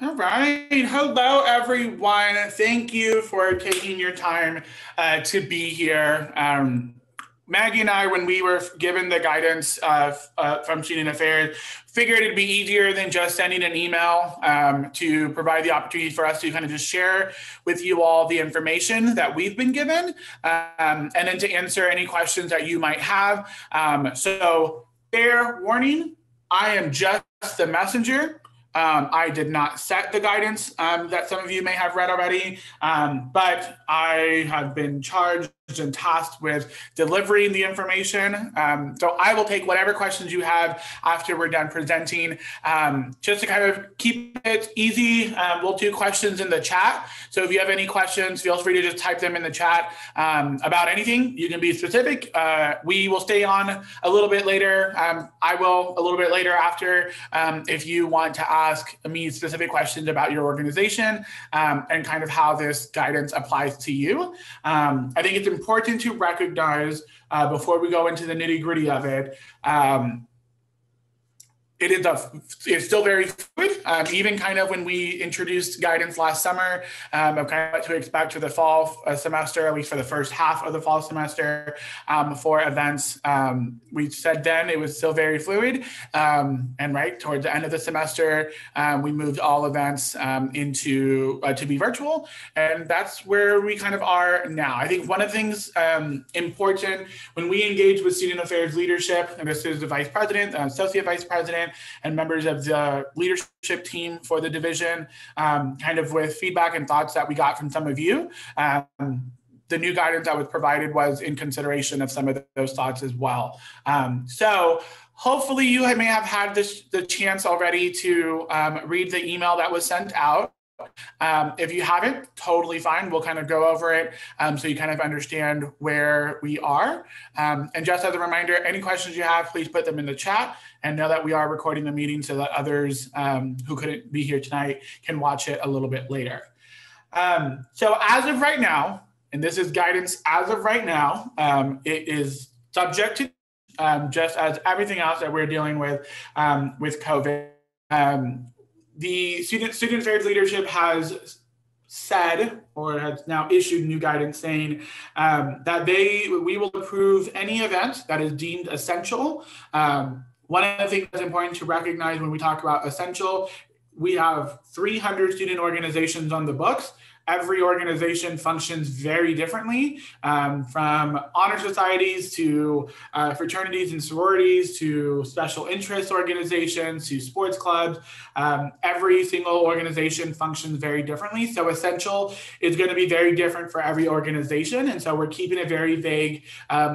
All right. Hello, everyone. Thank you for taking your time to be here. Maggie and I, when we were given the guidance from Student Affairs, figured it'd be easier than just sending an email to provide the opportunity for us to kind of just share with you all the information that we've been given, and then to answer any questions that you might have. So, fair warning, I am just the messenger. I did not set the guidance that some of you may have read already, but I have been charged and tasked with delivering the information. So I will take whatever questions you have after we're done presenting. Just to kind of keep it easy, we'll do questions in the chat. So if you have any questions, feel free to just type them in the chat about anything. You can be specific. We will stay on a little bit later. I will a little bit later after if you want to ask me specific questions about your organization and kind of how this guidance applies to you. I think it's important to recognize before we go into the nitty-gritty of it, it's still very fluid. Even kind of when we introduced guidance last summer of kind of what to expect for the fall semester, at least for the first half of the fall semester for events, we said then it was still very fluid. And right towards the end of the semester, we moved all events into to be virtual. And that's where we kind of are now. I think one of the things important when we engage with student affairs leadership, and this is the vice president, associate vice president, and members of the leadership team for the division, kind of with feedback and thoughts that we got from some of you. The new guidance that was provided was in consideration of some of those thoughts as well. So hopefully you may have had the chance already to read the email that was sent out. If you haven't, totally fine. We'll kind of go over it so you kind of understand where we are. And just as a reminder, any questions you have, please put them in the chat, and know that we are recording the meeting so that others who couldn't be here tonight can watch it a little bit later. So as of right now, and this is guidance as of right now, it is subject to just as everything else that we're dealing with COVID. The student affairs leadership has said, or has now issued new guidance saying that we will approve any event that is deemed essential. One of the things that's important to recognize when we talk about essential, we have 300 student organizations on the books. Every organization functions very differently, from honor societies to fraternities and sororities to special interest organizations to sports clubs. Every single organization functions very differently. So essential is going to be very different for every organization. And so we're keeping it very vague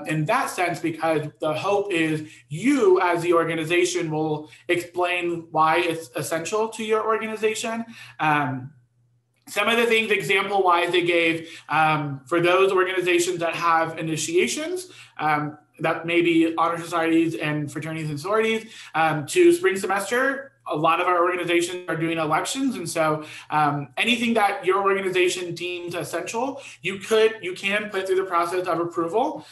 in that sense, because the hope is you as the organization will explain why it's essential to your organization. Some of the things, example-wise, they gave for those organizations that have initiations, that may be honor societies and fraternities and sororities, to spring semester. A lot of our organizations are doing elections, and so anything that your organization deems essential, you can put through the process of approval.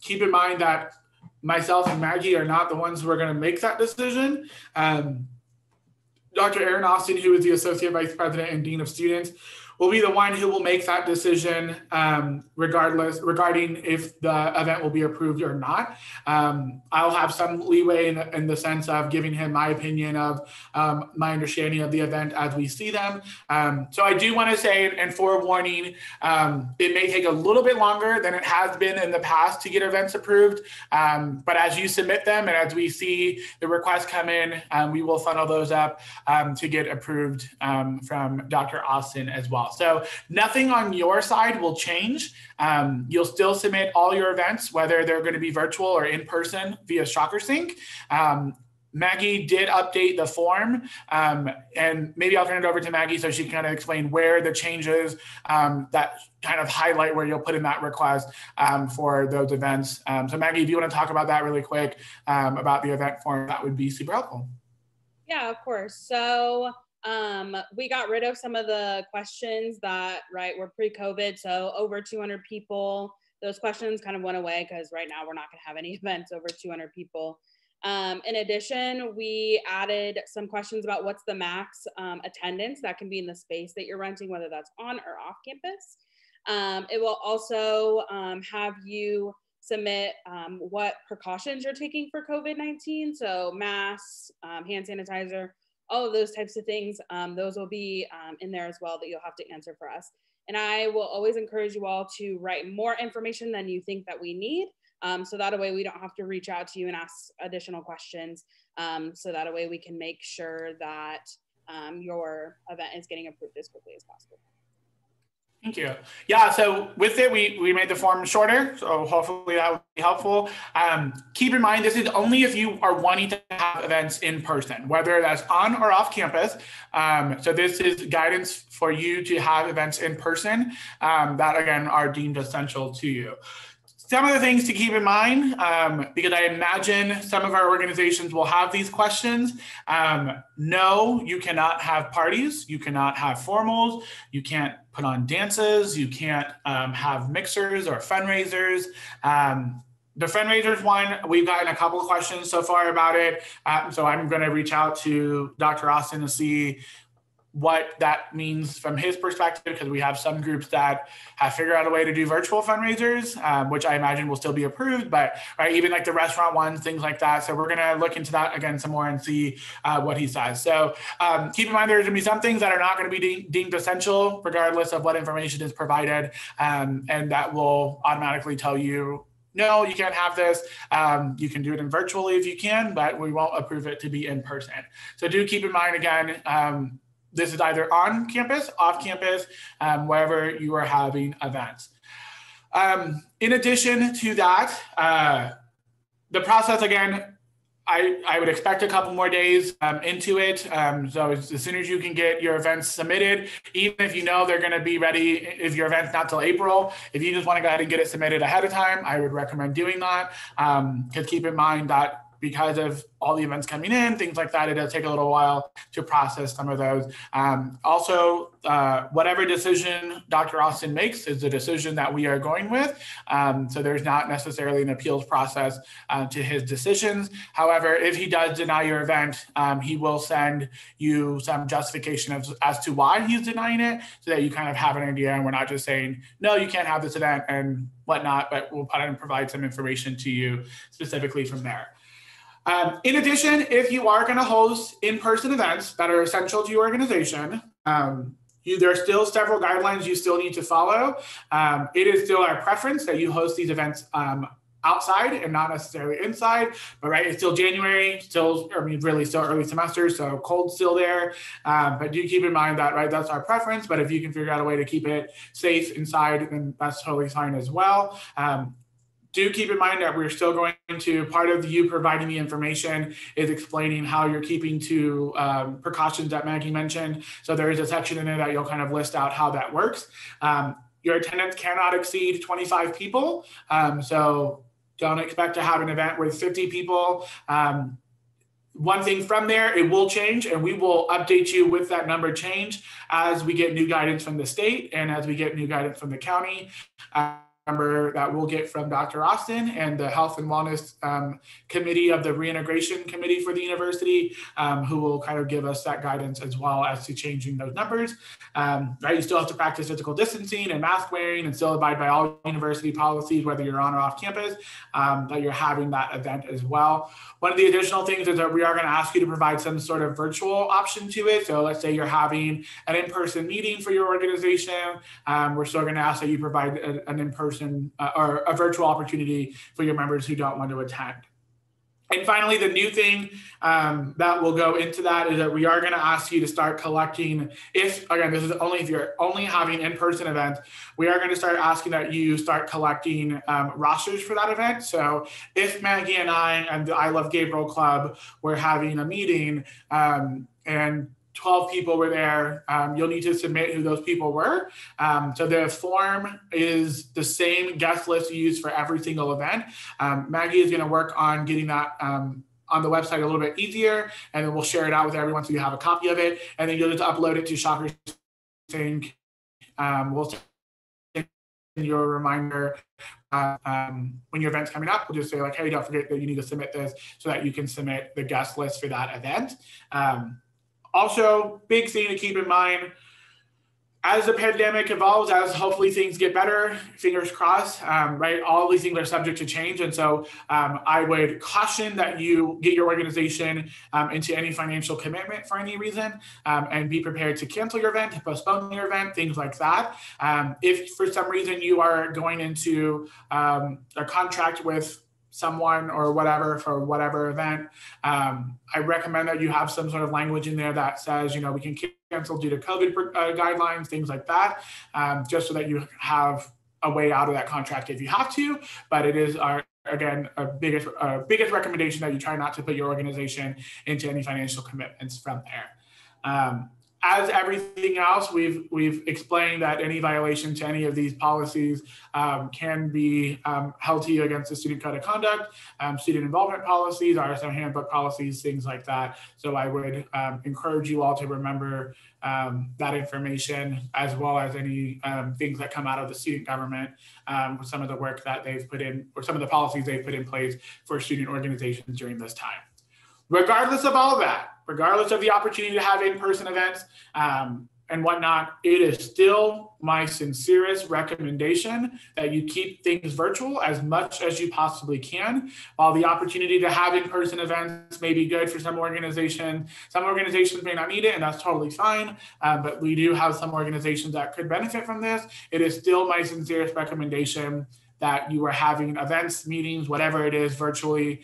Keep in mind that myself and Maggie are not the ones who are going to make that decision. Dr. Aaron Austin, who is the Associate Vice President and Dean of Students, will be the one who will make that decision regarding if the event will be approved or not. I'll have some leeway in the sense of giving him my opinion of my understanding of the event as we see them. So I do want to say, and forewarning, it may take a little bit longer than it has been in the past to get events approved. But as you submit them and as we see the requests come in, we will funnel those up to get approved from Dr. Austin as well. So nothing on your side will change. You'll still submit all your events, whether they're going to be virtual or in person via StrockerSync. Maggie did update the form, and maybe I'll turn it over to Maggie so she can kind of explain where the changes that kind of highlight where you'll put in that request for those events. So Maggie, if you want to talk about that really quick, about the event form, that would be super helpful. Yeah, of course. So we got rid of some of the questions that, were pre-COVID. So over 200 people, those questions kind of went away because right now we're not going to have any events over 200 people. In addition, we added some questions about what's the max attendance that can be in the space that you're renting, whether that's on or off campus. It will also have you submit what precautions you're taking for COVID-19. So masks, hand sanitizer, all of those types of things. Those will be in there as well that you'll have to answer for us. And I will always encourage you all to write more information than you think that we need. So that way we don't have to reach out to you and ask additional questions. So that way we can make sure that your event is getting approved as quickly as possible. Thank you. Yeah, so with it, we made the form shorter, so hopefully that will be helpful. Keep in mind, this is only if you are wanting to have events in person, whether that's on or off campus. So this is guidance for you to have events in person that, again, are deemed essential to you. Some of the things to keep in mind, because I imagine some of our organizations will have these questions. No, you cannot have parties. You cannot have formals. You can't put on dances. You can't have mixers or fundraisers. The fundraisers one, we've gotten a couple of questions so far about it. So I'm going to reach out to Dr. Austin to see what that means from his perspective, because we have some groups that have figured out a way to do virtual fundraisers, which I imagine will still be approved, but right, even like the restaurant ones, things like that. So we're going to look into that again some more and see what he says. So keep in mind, there's going to be some things that are not going to be deemed essential, regardless of what information is provided, and that will automatically tell you, no, you can't have this. You can do it in virtually if you can, but we won't approve it to be in person. So do keep in mind, again, this is either on campus, off campus, wherever you are having events. In addition to that, the process, again, I would expect a couple more days into it. So as soon as you can get your events submitted, even if you know they're going to be ready, if your event's not till April, if you just want to go ahead and get it submitted ahead of time, I would recommend doing that. Because keep in mind that because of all the events coming in, things like that, it does take a little while to process some of those. Also, whatever decision Dr. Austin makes is the decision that we are going with. So there's not necessarily an appeals process to his decisions. However, if he does deny your event, he will send you some justification as to why he's denying it, so that you kind of have an idea, and we're not just saying, no, you can't have this event and whatnot, but we'll provide some information to you specifically from there. In addition, if you are going to host in-person events that are essential to your organization, there are still several guidelines you still need to follow. It is still our preference that you host these events outside and not necessarily inside, but right, it's still January, really still early semester, so cold still there. But do keep in mind that, right, that's our preference, but if you can figure out a way to keep it safe inside, then that's totally fine as well. Do keep in mind that we're still going to, part of you providing the information is explaining how you're keeping to precautions that Maggie mentioned. So there is a section in there that you'll kind of list out how that works. Your attendance cannot exceed 25 people. So don't expect to have an event with 50 people. One thing from there, it will change, and we will update you with that number change as we get new guidance from the state and as we get new guidance from the county. Number that we'll get from Dr. Austin and the Health and Wellness Committee of the Reintegration Committee for the university, who will kind of give us that guidance as well as to changing those numbers. Right, you still have to practice physical distancing and mask wearing and still abide by all university policies, whether you're on or off campus, that you're having that event as well. One of the additional things is that we are going to ask you to provide some sort of virtual option to it. So let's say you're having an in-person meeting for your organization. We're still going to ask that you provide an in-person or a virtual opportunity for your members who don't want to attend. And finally, the new thing that will go into that is that we are going to ask you to start collecting, again, this is only if you're only having in-person events, we are going to start asking that you start collecting rosters for that event. So if Maggie and I and the I Love Gabriel Club were having a meeting and 12 people were there, you'll need to submit who those people were. So the form is the same guest list you use for every single event. Maggie is going to work on getting that on the website a little bit easier, and then we'll share it out with everyone so you have a copy of it, and then you'll just upload it to Shocker Sync. We'll send you a reminder when your event's coming up, we'll just say like, hey, don't forget that you need to submit this so that you can submit the guest list for that event. Also, big thing to keep in mind, as the pandemic evolves, as hopefully things get better, fingers crossed, right? All these things are subject to change. And so I would caution that you get your organization into any financial commitment for any reason, and be prepared to cancel your event, to postpone your event, things like that. If for some reason you are going into a contract with someone or whatever for whatever event, I recommend that you have some sort of language in there that says, you know, we can cancel due to COVID guidelines, things like that, just so that you have a way out of that contract if you have to. But it is again, a biggest recommendation that you try not to put your organization into any financial commitments from there. As everything else, we've explained that any violation to any of these policies can be held to you against the Student Code of Conduct, student involvement policies, RSO handbook policies, things like that. So I would encourage you all to remember that information, as well as any things that come out of the student government, with some of the work that they've put in, or some of the policies they've put in place for student organizations during this time. Regardless of all of that, regardless of the opportunity to have in-person events and whatnot, it is still my sincerest recommendation that you keep things virtual as much as you possibly can. While the opportunity to have in-person events may be good for some organizations may not need it, and that's totally fine. But we do have some organizations that could benefit from this. It is still my sincerest recommendation that you are having events, meetings, whatever it is, virtually,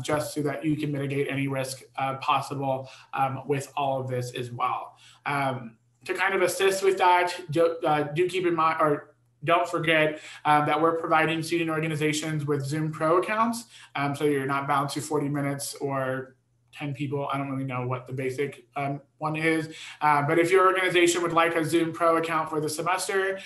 just so that you can mitigate any risk possible with all of this as well. To kind of assist with that, do keep in mind, or don't forget that we're providing student organizations with Zoom Pro accounts, so you're not bound to 40 minutes or 10 people. I don't really know what the basic one is. But if your organization would like a Zoom Pro account for the semester,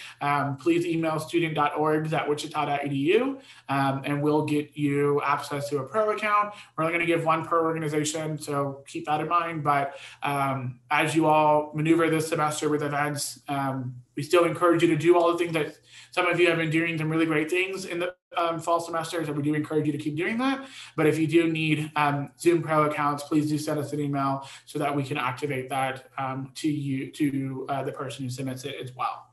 please email student.orgs@wichita.edu, and we'll get you access to a Pro account. We're only going to give one per organization, so keep that in mind. But as you all maneuver this semester with events, we still encourage you to do all the things that some of you have been doing, some really great things in the fall semesters, and we do encourage you to keep doing that. But if you do need Zoom Pro accounts, please do send us an email so that we can activate that to the person who submits it as well.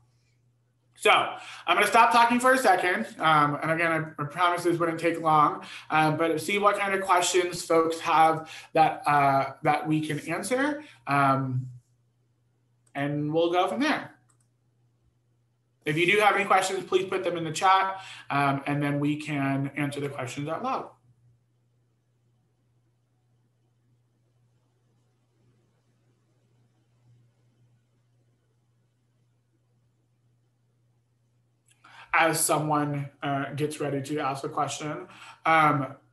So I'm going to stop talking for a second. And again, I promise this wouldn't take long, but see what kind of questions folks have that we can answer. And we'll go from there. If you do have any questions, please put them in the chat, and then we can answer the questions out loud. As someone gets ready to ask a question,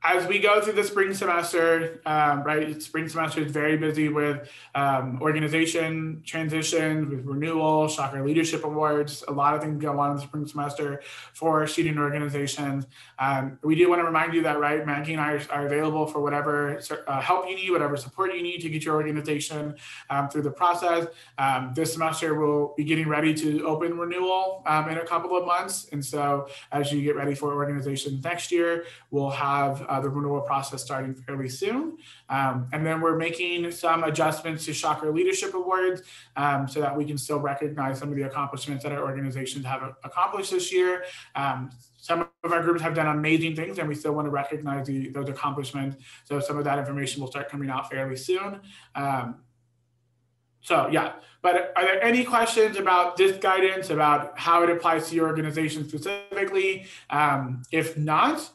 as we go through the spring semester, right? Spring semester is very busy with organization transitions, with renewal, Shocker Leadership Awards. A lot of things go on in the spring semester for student organizations. We do want to remind you that, right, Maggie and I are available for whatever help you need, whatever support you need to get your organization through the process. This semester, we'll be getting ready to open renewal in a couple of months. And so as you get ready for organizations next year, we'll have the renewal process starting fairly soon. And then we're making some adjustments to Shocker Leadership Awards so that we can still recognize some of the accomplishments that our organizations have accomplished this year. Some of our groups have done amazing things, and we still want to recognize those accomplishments. So some of that information will start coming out fairly soon. So yeah, but are there any questions about this guidance, about how it applies to your organization specifically? If not,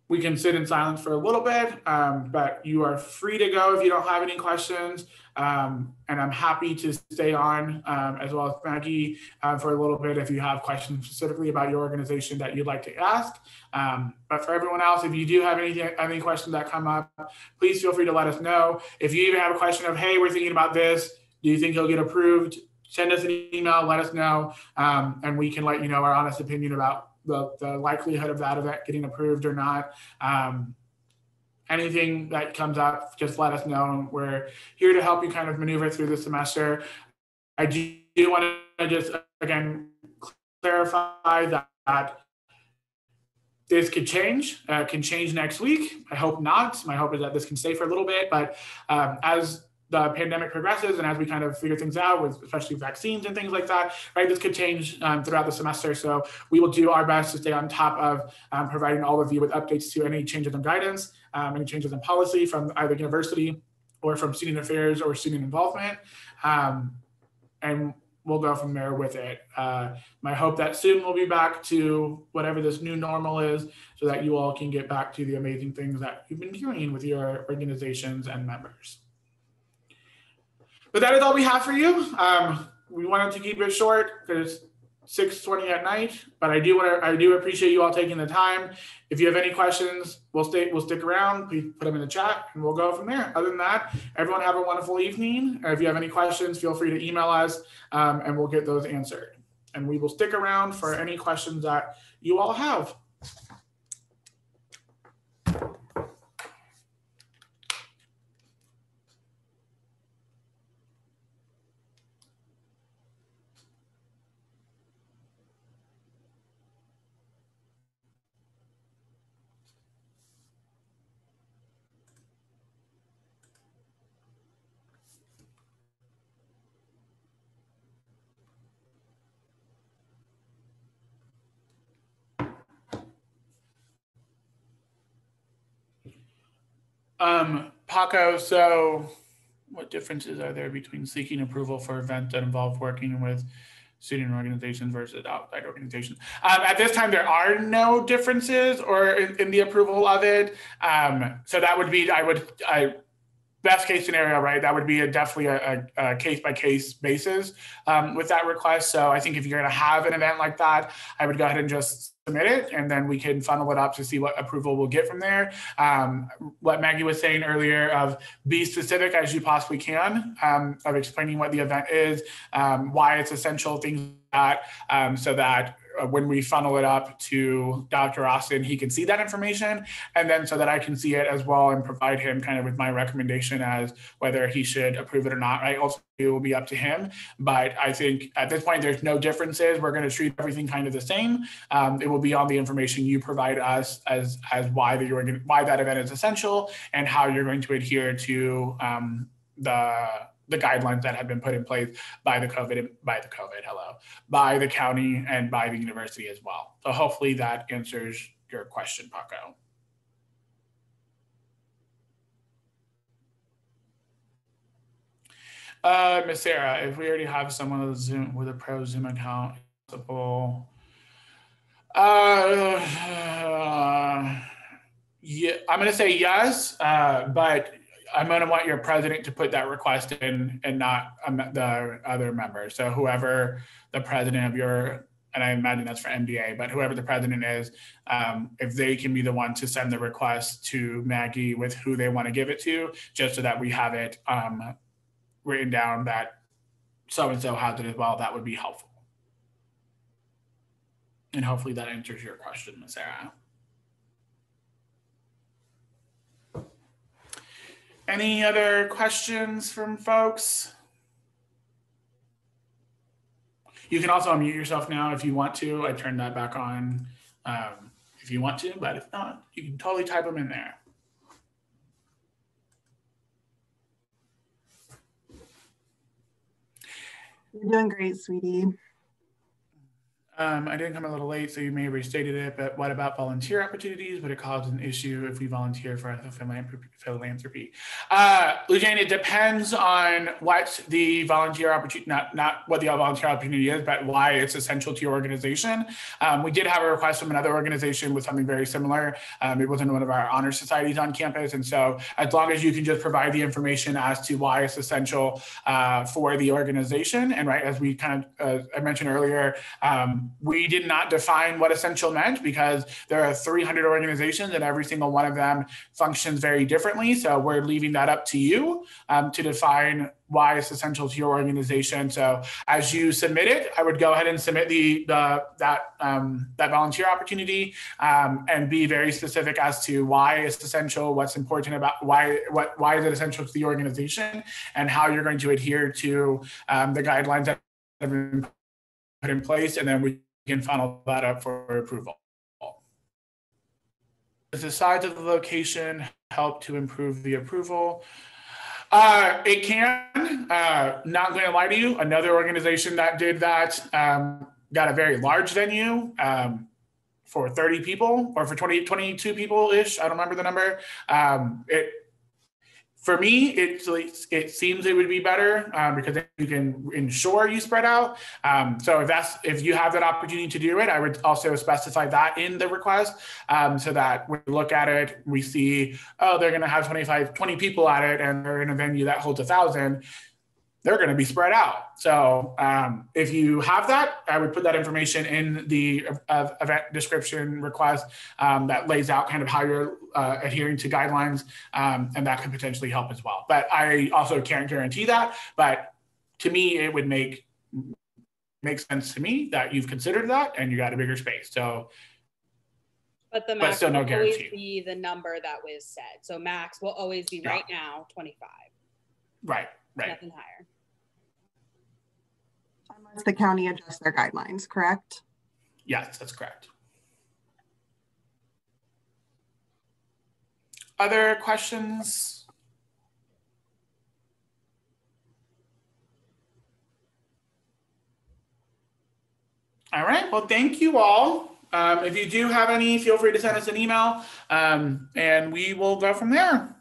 we can sit in silence for a little bit, but you are free to go if you don't have any questions. And I'm happy to stay on, as well as Maggie, for a little bit if you have questions specifically about your organization that you'd like to ask. But for everyone else, if you do have any questions that come up, please feel free to let us know. If you even have a question of, hey, we're thinking about this, do you think it'll get approved? Send us an email, let us know, and we can let you know our honest opinion about the likelihood of that event getting approved or not. Anything that comes up, just let us know. We're here to help you kind of maneuver through the semester. I do want to just, again, clarify that This could change, can change next week. I hope not. My hope is that this can stay for a little bit, but as the pandemic progresses and as we kind of figure things out with especially vaccines and things like that, right, this could change throughout the semester. So we will do our best to stay on top of providing all of you with updates to any changes in guidance, any changes in policy from either university or from student affairs or student involvement. And we'll go from there with it. My hope that soon we'll be back to whatever this new normal is so that you all can get back to the amazing things that you've been doing with your organizations and members. But that is all we have for you. We wanted to keep it short because it's 6:20 at night, but I do appreciate you all taking the time. If you have any questions, we'll stick around. Please put them in the chat and we'll go from there. Other than that, everyone have a wonderful evening. If you have any questions, feel free to email us and we'll get those answered. And we will stick around for any questions that you all have. Paco, so what differences are there between seeking approval for events that involve working with student organizations versus outside organizations? At this time, there are no differences or in the approval of it. So that would be, best case scenario, right? That would be definitely a case-by-case basis with that request. So I think if you're going to have an event like that, I would go ahead and just submit it, and then we can funnel it up to see what approval we'll get from there. What Maggie was saying earlier of be specific as you possibly can, of explaining what the event is, why it's essential, things like that, so that when we funnel it up to Dr. Austin, he can see that information, and then so that I can see it as well and provide him kind of with my recommendation as whether he should approve it or not. Right? Also, it will be up to him. But I think at this point, there's no differences. We're going to treat everything kind of the same. It will be on the information you provide us as why that event is essential and how you're going to adhere to the guidelines that have been put in place by the county and by the university as well. So hopefully that answers your question, Paco. Miss Sarah, if we already have someone with a pro Zoom account, yeah, I'm going to say yes, but I'm going to want your president to put that request in and not the other member. So whoever the president of your, and I imagine that's for MDA, but whoever the president is, if they can be the one to send the request to Maggie with who they want to give it to, just so that we have it written down that so-and-so has it as well, that would be helpful. And hopefully that answers your question, Ms. Sarah. Any other questions from folks? You can also unmute yourself now if you want to. I turned that back on if you want to, but if not, you can totally type them in there. You're doing great, sweetie. I didn't come a little late, so you may have restated it, but what about volunteer opportunities? Would it cause an issue if we volunteer for philanthropy? Lujane, it depends on what the volunteer opportunity, not what the volunteer opportunity is, but why it's essential to your organization. We did have a request from another organization with something very similar. It wasn't one of our honor societies on campus. And so as long as you can just provide the information as to why it's essential for the organization, and right, as we kind of, I mentioned earlier, we did not define what essential meant because there are 300 organizations and every single one of them functions very differently. So we're leaving that up to you to define why it's essential to your organization. So as you submit it, I would go ahead and submit that volunteer opportunity and be very specific as to why it's essential, what's important about why is it essential to the organization, and how you're going to adhere to the guidelines that have been put in place, and then we can funnel that up for approval. Does the size of the location help to improve the approval? It can. Not going to lie to you. Another organization that did that got a very large venue for 30 people or for 22 people-ish. I don't remember the number. For me, it seems it would be better because then you can ensure you spread out. So if you have that opportunity to do it, I would also specify that in the request so that when we look at it, we see, oh, they're going to have 20 people at it and they're in a venue that holds 1,000. They're going to be spread out. So if you have that, I would put that information in the event description request that lays out kind of how you're adhering to guidelines, and that could potentially help as well. But I also can't guarantee that. But to me, it would make sense to me that you've considered that and you got a bigger space. So, but the max still no will always guarantee. be the number that was said. So max will always be right now 25. Right. Nothing higher. Unless the county adjusts their guidelines, correct? Yes, that's correct. Other questions? All right, well, thank you all. If you do have any, feel free to send us an email and we will go from there.